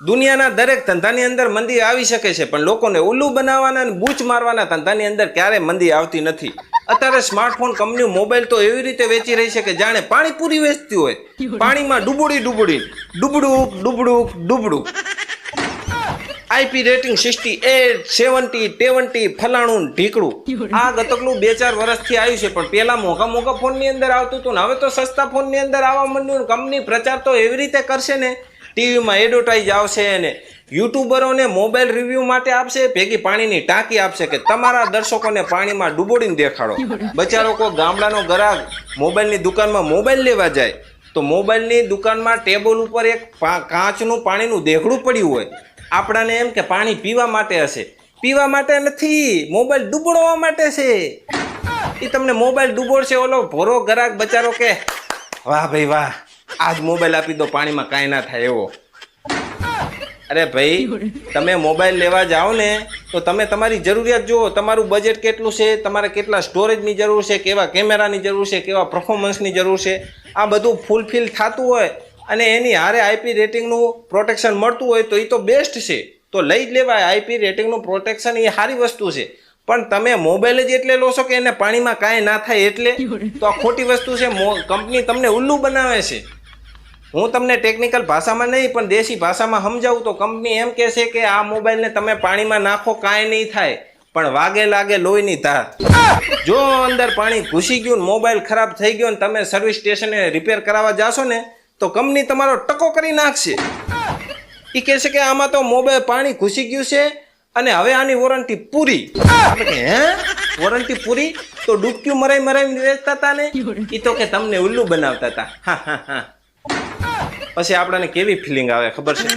દુનિયાના દરેક ધંધાની અંદર મંદી આવી શકે છે, પણ લોકોને ઉલ્લુ બનાવવાના અને બૂચ મારવાના ધંધાની અંદર ક્યારે મંદી આવતી નથી. અત્યારે સ્માર્ટફોન કંપનીઓ મોબાઈલ તો એવી રીતે વેચી રહી છે કે જાણે પાણીપુરી વેચતી હોય. પાણીમાં ડૂબડું. IP rating 68, 70, 70 ફલાણું ઢીકડું. આ ગતકલું 2-4 વર્ષથી આવ્યું છે, પણ પેલા મોંઘા ફોનની અંદર આવતું હતું ને હવે તો સસ્તા ફોનની અંદર આવવા માંડ્યું. કંપની પ્રચાર તો એવી રીતે કરશે ને, ટીવીમાં એડવર્ટાઇઝ આવશે ને યુટ્યુબરોને મોબાઈલ રિવ્યુ માટે આપશે, ભેગી પાણીની ટાંકી આપશે કે તમારા દર્શકોને પાણીમાં ડૂબોડીને દેખાડો. બચારો કોઈ ગામડાનો ગ્રાહક મોબાઈલની દુકાનમાં મોબાઈલ લેવા જાય તો મોબાઈલની દુકાનમાં ટેબલ ઉપર એક કાચનું પાણીનું દેઘડું પડ્યું હોય. આપણાને એમ કે પાણી પીવા માટે હશે, પીવા માટે નથી, મોબાઈલ ડૂબોડવા માટે છે. એ તમને મોબાઈલ ડૂબોડશે. ઓલો ભોરો ગ્રાહક બચારો કે વાહ ભાઈ વાહ, આજ મોબાઈલ આપી દો, પાણીમાં કાંઈ ના થાય એવો. અરે ભાઈ, તમે મોબાઈલ લેવા જાઓ ને તો તમે તમારી જરૂરિયાત જુઓ. તમારું બજેટ કેટલું છે, તમારે કેટલા સ્ટોરેજની જરૂર છે, કેવા કેમેરાની જરૂર છે, કેવા પરફોર્મન્સની જરૂર છે, આ બધું ફૂલફિલ થતું હોય અને એની હારે IP રેટિંગનું પ્રોટેક્શન મળતું હોય તો એ તો બેસ્ટ છે, તો લઈ જ લેવાય. IP રેટિંગનું પ્રોટેક્શન એ સારી વસ્તુ છે, પણ તમે મોબાઈલ જ એટલે લો છો કે એને પાણીમાં કાંઈ ના થાય એટલે, તો આ ખોટી વસ્તુ છે. કંપની તમને ઉલ્લુ બનાવે છે. હું તમને ટેકનિકલ ભાષામાં નહીં પણ દેશી ભાષામાં સમજાવું તો કંપની એમ કહે છે કે આ મોબાઈલને તમે પાણીમાં નાખો કાંઈ નહીં થાય, પણ વાગે લાગે લોહીની ધાર. જો અંદર પાણી ઘૂસી ગયું ને મોબાઈલ ખરાબ થઈ ગયો ને તમે સર્વિસ સ્ટેશને રિપેર કરાવવા જાશો ને તો કંપની તમારો ટકો કરી નાખશે. એ કહે છે કે આમાં તો મોબાઈલ પાણી ઘૂસી ગયું છે અને હવે આની વોરંટી પૂરી. આપણે હે વોરંટી પૂરી? તો ડૂબક્યું મરાઈ વેચતા હતા ને, એ તો કે તમને ઉલ્લુ બનાવતા હતા. હા. પછી આપણને કેવી ફિલિંગ આવે ખબર છે?